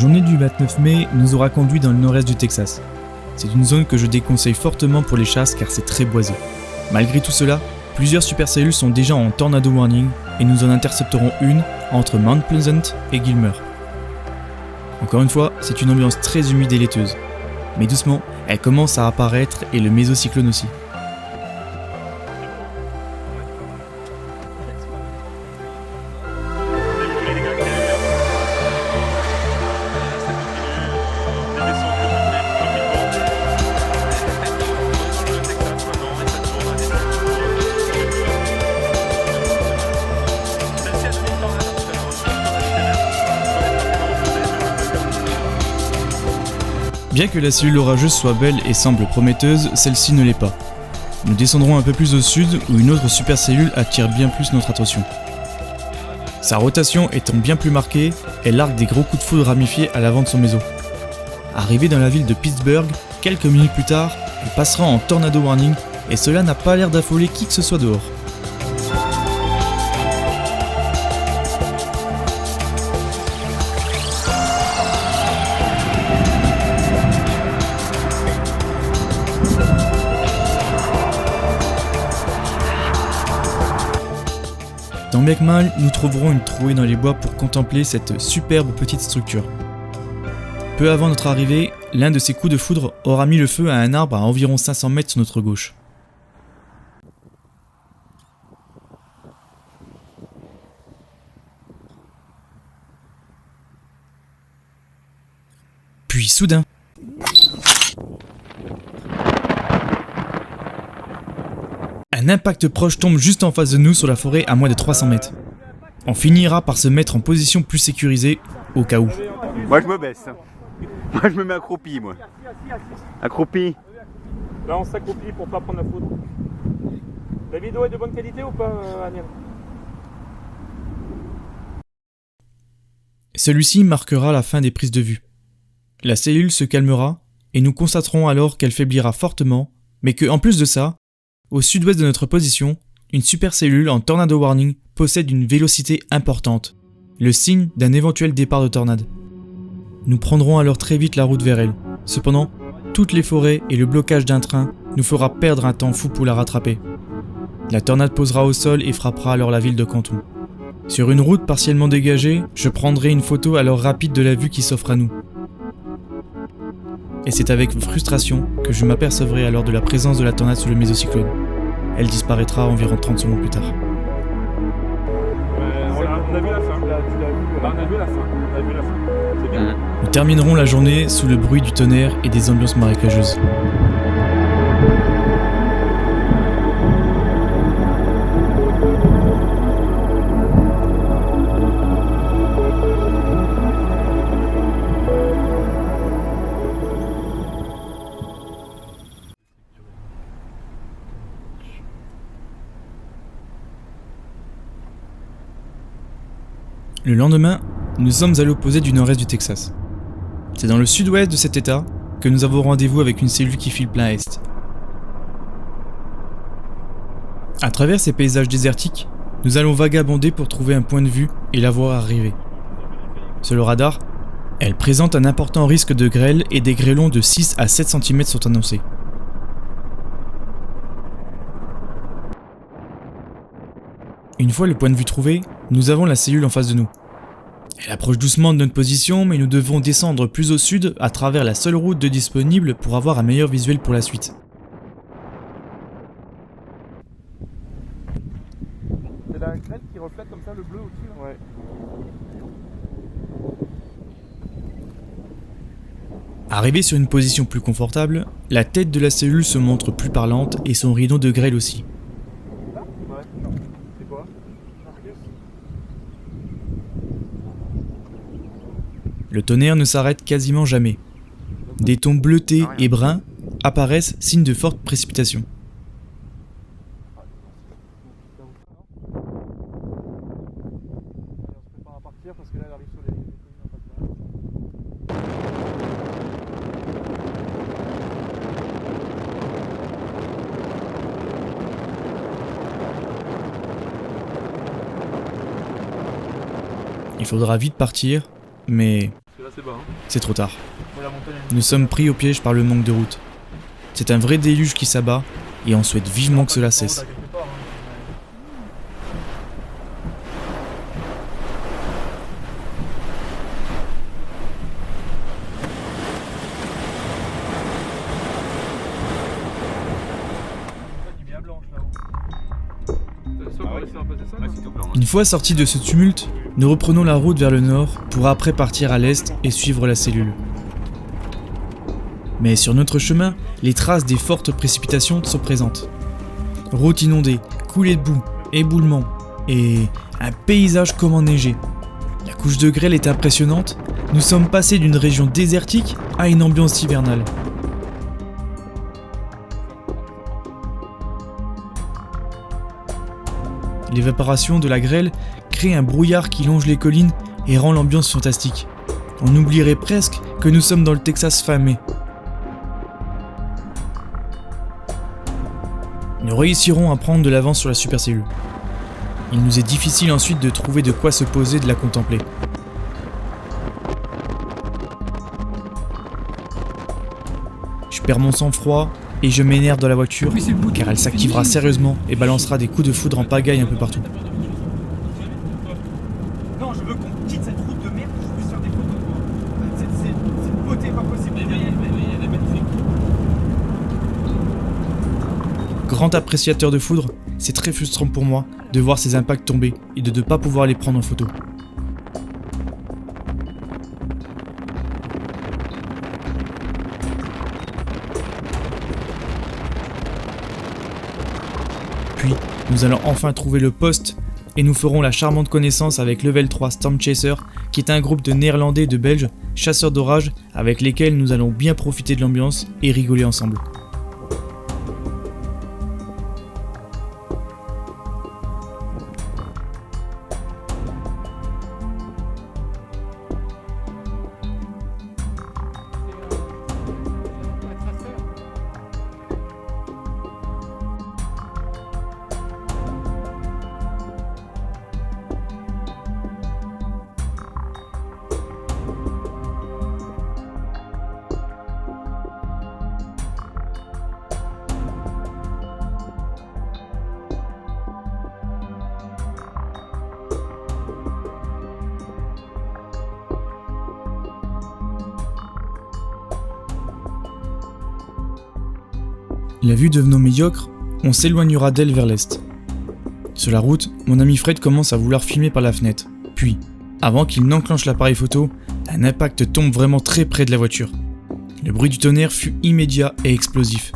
journée du 29 mai nous aura conduit dans le nord-est du Texas. C'est une zone que je déconseille fortement pour les chasses car c'est très boisé. Malgré tout cela, plusieurs supercellules sont déjà en tornado warning et nous en intercepterons une entre Mount Pleasant et Gilmer. Encore une fois, c'est une ambiance très humide et laiteuse. Mais doucement, elle commence à apparaître et le mésocyclone aussi. Bien que la cellule orageuse soit belle et semble prometteuse, celle-ci ne l'est pas. Nous descendrons un peu plus au sud où une autre supercellule attire bien plus notre attention. Sa rotation étant bien plus marquée, elle largue des gros coups de foudre ramifiés à l'avant de son méso. Arrivée dans la ville de Pittsburgh, quelques minutes plus tard, elle passera en tornado warning et cela n'a pas l'air d'affoler qui que ce soit dehors. Tant bien que mal, nous trouverons une trouée dans les bois pour contempler cette superbe petite structure. Peu avant notre arrivée, l'un de ces coups de foudre aura mis le feu à un arbre à environ 500 mètres sur notre gauche. Puis soudain, un impact proche tombe juste en face de nous sur la forêt à moins de 300 mètres. On finira par se mettre en position plus sécurisée, au cas où. Moi je me baisse. Moi je me mets accroupi moi. Accroupi. Là on s'accroupit pour pas prendre la foudre. La vidéo est de bonne qualité ou pas, Aniel? Celui-ci marquera la fin des prises de vue. La cellule se calmera et nous constaterons alors qu'elle faiblira fortement, mais que en plus de ça, au sud-ouest de notre position, une supercellule en tornado warning possède une vélocité importante, le signe d'un éventuel départ de tornade. Nous prendrons alors très vite la route vers elle. Cependant, toutes les forêts et le blocage d'un train nous fera perdre un temps fou pour la rattraper. La tornade posera au sol et frappera alors la ville de Canton. Sur une route partiellement dégagée, je prendrai une photo alors rapide de la vue qui s'offre à nous. Et c'est avec frustration que je m'apercevrai alors de la présence de la tornade sous le mésocyclone. Elle disparaîtra environ 30 secondes plus tard. On a vu la fin, on a vu la fin, c'est bien. Nous terminerons la journée sous le bruit du tonnerre et des ambiances marécageuses. Le lendemain, nous sommes à l'opposé du nord-est du Texas. C'est dans le sud-ouest de cet état que nous avons rendez-vous avec une cellule qui file plein est. À travers ces paysages désertiques, nous allons vagabonder pour trouver un point de vue et la voir arriver. Sur le radar, elle présente un important risque de grêle et des grêlons de 6 à 7 cm sont annoncés. Une fois le point de vue trouvé, nous avons la cellule en face de nous. Elle approche doucement de notre position, mais nous devons descendre plus au sud à travers la seule route disponible pour avoir un meilleur visuel pour la suite. C'est la grêle qui reflète comme ça le bleu au-dessus là. Ouais. Arrivé sur une position plus confortable, la tête de la cellule se montre plus parlante et son rideau de grêle aussi. Ouais, non. C'est quoi? Marcus? Le tonnerre ne s'arrête quasiment jamais. Des tons bleutés et bruns apparaissent, signe de fortes précipitations. On se prépare à partir parce que là elle arrive sur les collines en face de là. Il faudra vite partir, mais Là, c'est bas. Hein. C'est trop tard. Ouais, la montagne, Nous sommes pris au piège par le manque de route. C'est un vrai déluge qui s'abat et on souhaite vivement que cela cesse. Une fois sortis de ce tumulte, nous reprenons la route vers le nord pour après partir à l'est et suivre la cellule. Mais sur notre chemin, les traces des fortes précipitations sont présentes. Route inondée, coulées de boue, éboulements et un paysage comme enneigé. La couche de grêle est impressionnante, nous sommes passés d'une région désertique à une ambiance hivernale. L'évaporation de la grêle crée un brouillard qui longe les collines et rend l'ambiance fantastique. On oublierait presque que nous sommes dans le Texas fin mai. Nous réussirons à prendre de l'avance sur la supercellule. Il nous est difficile ensuite de trouver de quoi se poser et de la contempler. Je perds mon sang-froid et je m'énerve dans la voiture car elle s'activera sérieusement et balancera des coups de foudre en pagaille un peu partout. Non, je veux qu'on quitte cette route de merde, je puisse faire des photos. Cette beauté pas possible. Elle est magnifique. Grand appréciateur de foudre, c'est très frustrant pour moi de voir ces impacts tomber et de ne pas pouvoir les prendre en photo. Puis, nous allons enfin trouver le poste et nous ferons la charmante connaissance avec Level 3 Storm Chaser, qui est un groupe de Néerlandais et de Belges, chasseurs d'orage, avec lesquels nous allons bien profiter de l'ambiance et rigoler ensemble. La vue devenant médiocre, on s'éloignera d'elle vers l'est. Sur la route, mon ami Fred commence à vouloir filmer par la fenêtre. Puis, avant qu'il n'enclenche l'appareil photo, un impact tombe vraiment très près de la voiture. Le bruit du tonnerre fut immédiat et explosif.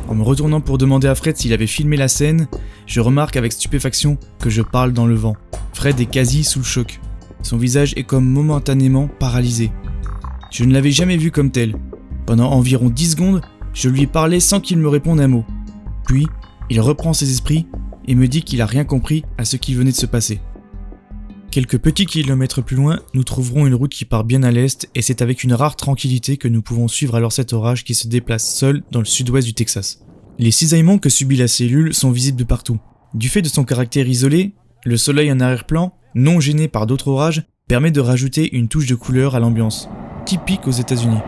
En me retournant pour demander à Fred s'il avait filmé la scène, je remarque avec stupéfaction que je parle dans le vent. Fred est quasi sous le choc. Son visage est comme momentanément paralysé. Je ne l'avais jamais vu comme tel. Pendant environ 10 secondes, je lui ai parlé sans qu'il me réponde un mot. Puis, il reprend ses esprits et me dit qu'il a rien compris à ce qui venait de se passer. Quelques petits kilomètres plus loin, nous trouverons une route qui part bien à l'est et c'est avec une rare tranquillité que nous pouvons suivre alors cet orage qui se déplace seul dans le sud-ouest du Texas. Les cisaillements que subit la cellule sont visibles de partout. Du fait de son caractère isolé, le soleil en arrière-plan, non gêné par d'autres orages, permet de rajouter une touche de couleur à l'ambiance, typique aux États-Unis.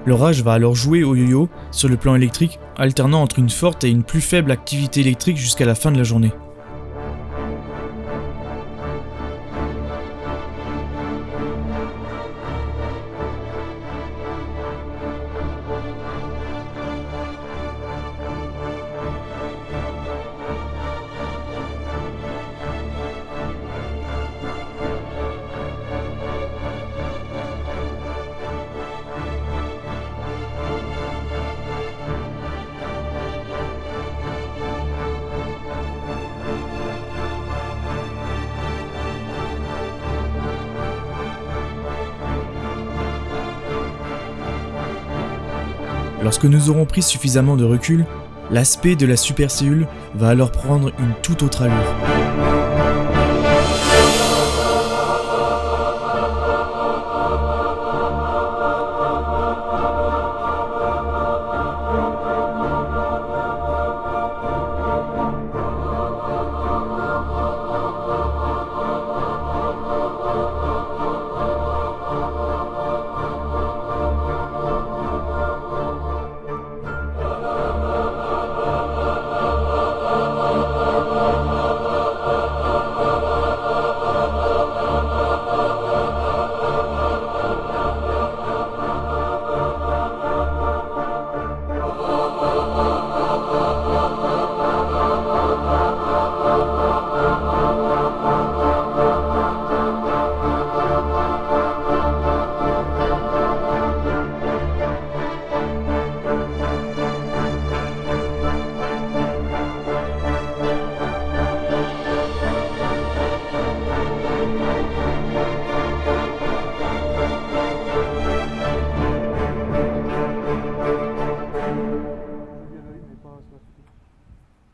L'orage va alors jouer au yo-yo sur le plan électrique, alternant entre une forte et une plus faible activité électrique jusqu'à la fin de la journée. Lorsque nous aurons pris suffisamment de recul, l'aspect de la supercellule va alors prendre une toute autre allure.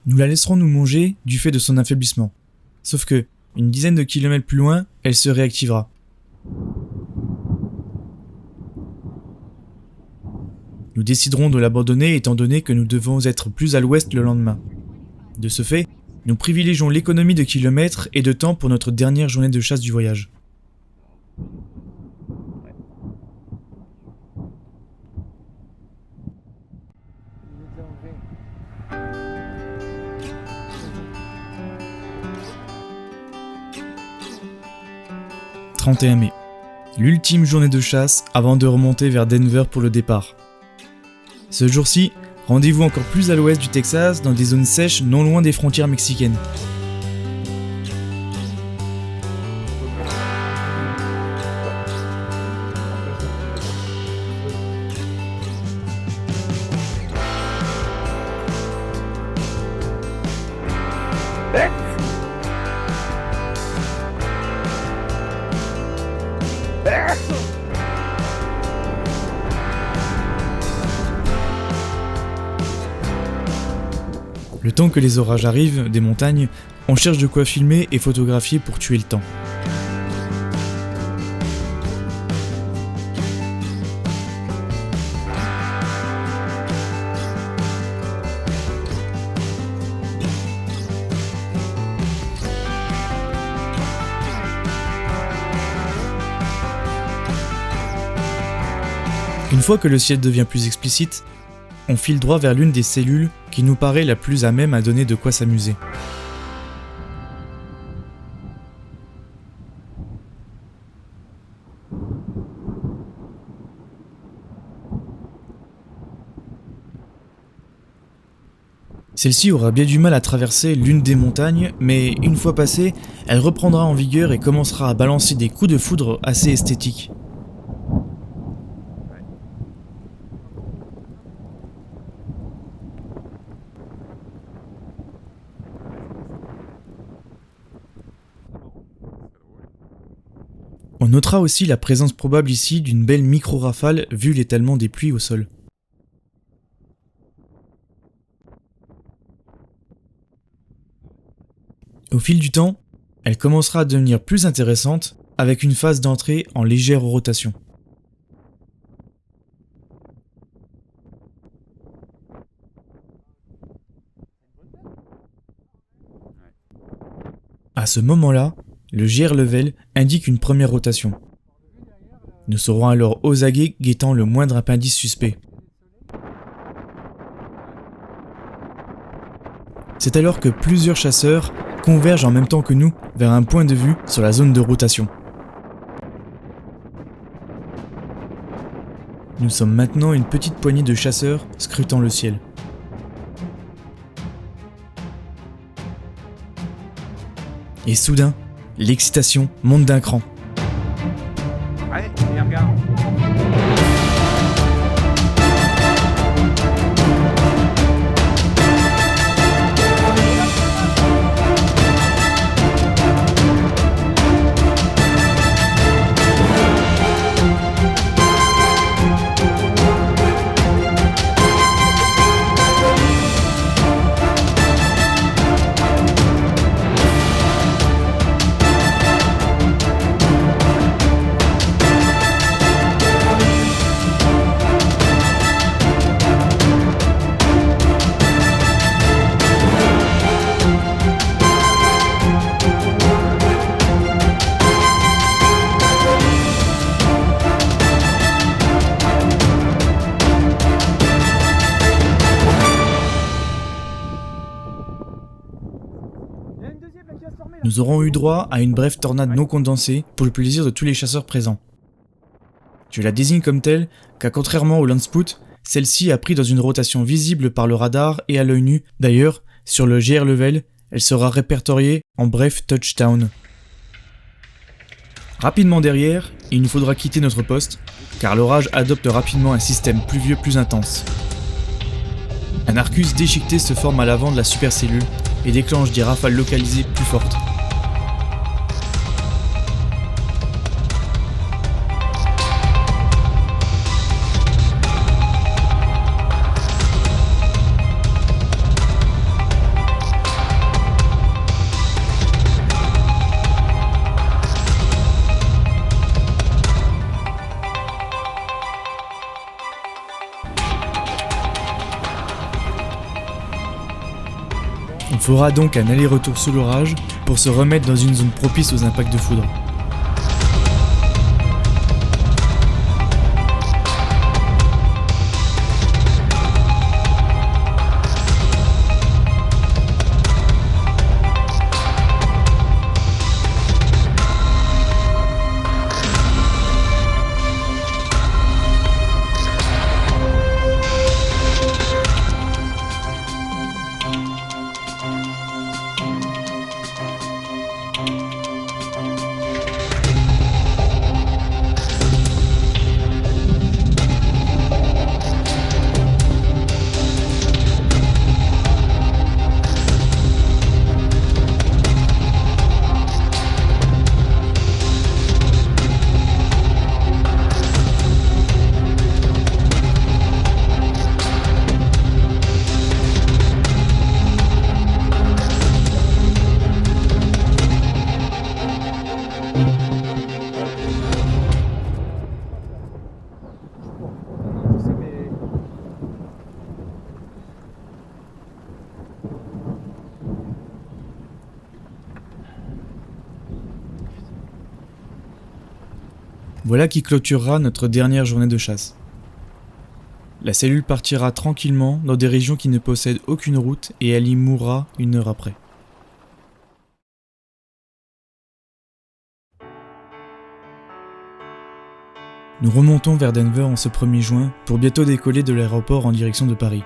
Nous la laisserons nous manger du fait de son affaiblissement. Sauf que, une dizaine de kilomètres plus loin, elle se réactivera. Nous déciderons de l'abandonner étant donné que nous devons être plus à l'ouest le lendemain. De ce fait, nous privilégions l'économie de kilomètres et de temps pour notre dernière journée de chasse du voyage. « 31 mai. L'ultime journée de chasse avant de remonter vers Denver pour le départ. Ce jour-ci, rendez-vous encore plus à l'ouest du Texas, dans des zones sèches non loin des frontières mexicaines. Le temps que les orages arrivent des montagnes, on cherche de quoi filmer et photographier pour tuer le temps. Une fois que le ciel devient plus explicite, on file droit vers l'une des cellules qui nous paraît la plus à même à donner de quoi s'amuser. Celle-ci aura bien du mal à traverser l'une des montagnes, mais une fois passée, elle reprendra en vigueur et commencera à balancer des coups de foudre assez esthétiques. On notera aussi la présence probable ici d'une belle micro-rafale vu l'étalement des pluies au sol. Au fil du temps, elle commencera à devenir plus intéressante avec une phase d'entrée en légère rotation. À ce moment-là, le GR level indique une première rotation. Nous serons alors aux aguets guettant le moindre appendice suspect. C'est alors que plusieurs chasseurs convergent en même temps que nous vers un point de vue sur la zone de rotation. Nous sommes maintenant une petite poignée de chasseurs scrutant le ciel. Et soudain, l'excitation monte d'un cran. Allez, viens, regarde. Nous aurons eu droit à une brève tornade non condensée pour le plaisir de tous les chasseurs présents. Je la désigne comme telle car contrairement au Landspout, celle-ci a pris dans une rotation visible par le radar et à l'œil nu. D'ailleurs, sur le GR Level, elle sera répertoriée en bref touchdown. Rapidement derrière, il nous faudra quitter notre poste, car l'orage adopte rapidement un système pluvieux plus intense. Un arcus déchiqueté se forme à l'avant de la supercellule et déclenche des rafales localisées plus fortes. On fera donc un aller-retour sous l'orage pour se remettre dans une zone propice aux impacts de foudre. Voilà qui clôturera notre dernière journée de chasse. La cellule partira tranquillement dans des régions qui ne possèdent aucune route et elle y mourra 1 heure après. Nous remontons vers Denver en ce 1er juin pour bientôt décoller de l'aéroport en direction de Paris.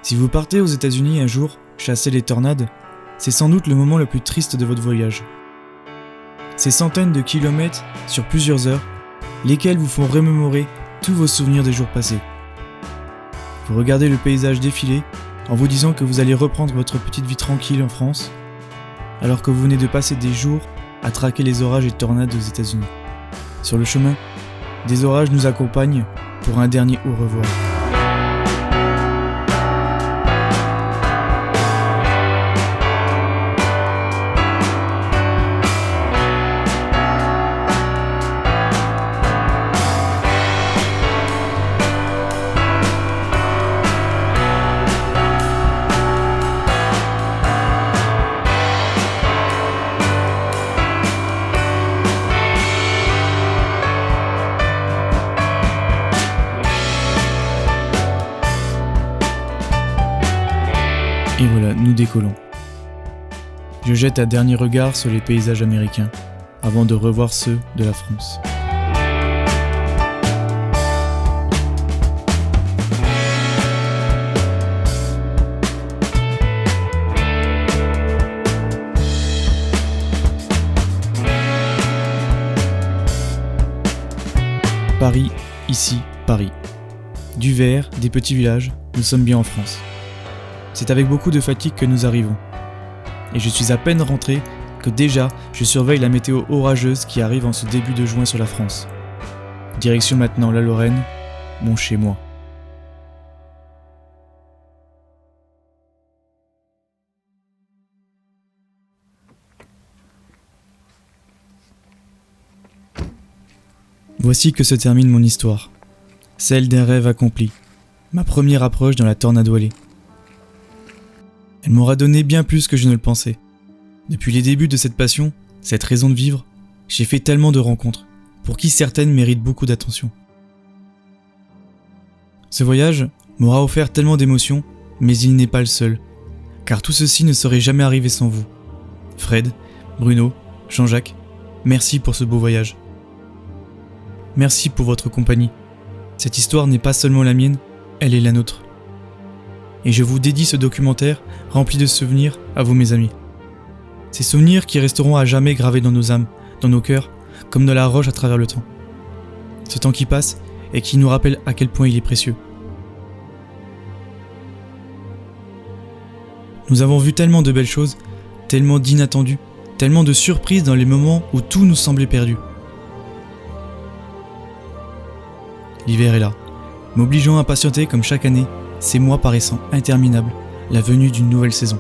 Si vous partez aux États-Unis un jour, chasser les tornades, c'est sans doute le moment le plus triste de votre voyage. Ces centaines de kilomètres sur plusieurs heures, lesquels vous font remémorer tous vos souvenirs des jours passés. Vous regardez le paysage défiler en vous disant que vous allez reprendre votre petite vie tranquille en France, alors que vous venez de passer des jours à traquer les orages et tornades aux États-Unis. Sur le chemin, des orages nous accompagnent pour un dernier au revoir. Et voilà, nous décollons. Je jette un dernier regard sur les paysages américains, avant de revoir ceux de la France. Paris, ici, Paris. Du vert, des petits villages, nous sommes bien en France. C'est avec beaucoup de fatigue que nous arrivons. Et je suis à peine rentré que déjà je surveille la météo orageuse qui arrive en ce début de juin sur la France. Direction maintenant la Lorraine, mon chez-moi. Voici que se termine mon histoire. Celle d'un rêve accompli. Ma première approche dans la tornade voilée. Elle m'aura donné bien plus que je ne le pensais. Depuis les débuts de cette passion, cette raison de vivre, j'ai fait tellement de rencontres, pour qui certaines méritent beaucoup d'attention. Ce voyage m'aura offert tellement d'émotions, mais il n'est pas le seul, car tout ceci ne serait jamais arrivé sans vous. Fred, Bruno, Jean-Jacques, merci pour ce beau voyage. Merci pour votre compagnie. Cette histoire n'est pas seulement la mienne, elle est la nôtre. Et je vous dédie ce documentaire rempli de souvenirs à vous mes amis. Ces souvenirs qui resteront à jamais gravés dans nos âmes, dans nos cœurs, comme dans la roche à travers le temps. Ce temps qui passe et qui nous rappelle à quel point il est précieux. Nous avons vu tellement de belles choses, tellement d'inattendus, tellement de surprises dans les moments où tout nous semblait perdu. L'hiver est là, m'obligeant à patienter comme chaque année, ces mois paraissant interminables, la venue d'une nouvelle saison.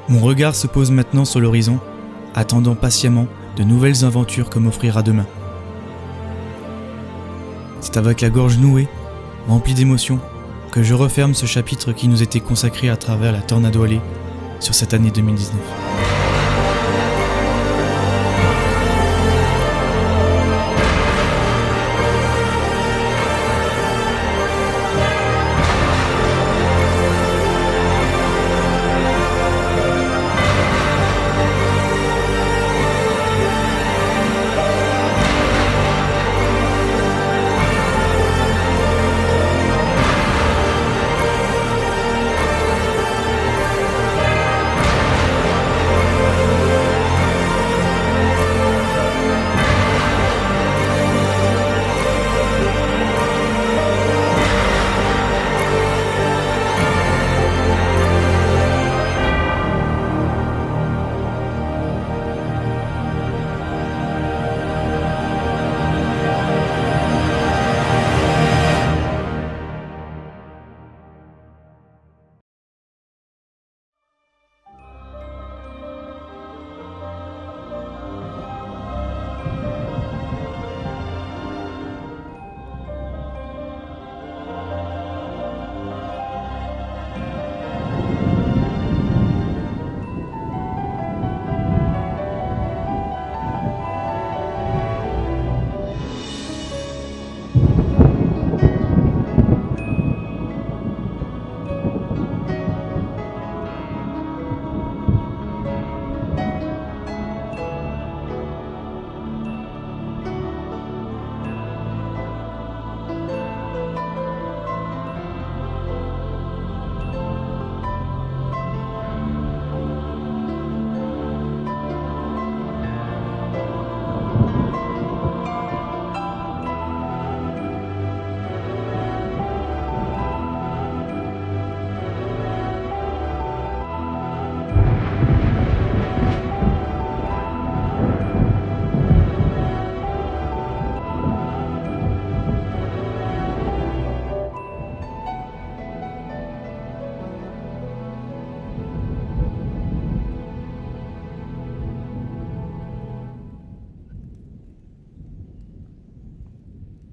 Mon regard se pose maintenant sur l'horizon, attendant patiemment de nouvelles aventures que m'offrira demain. C'est avec la gorge nouée, remplie d'émotions, que je referme ce chapitre qui nous était consacré à travers la Tornado Alley sur cette année 2019.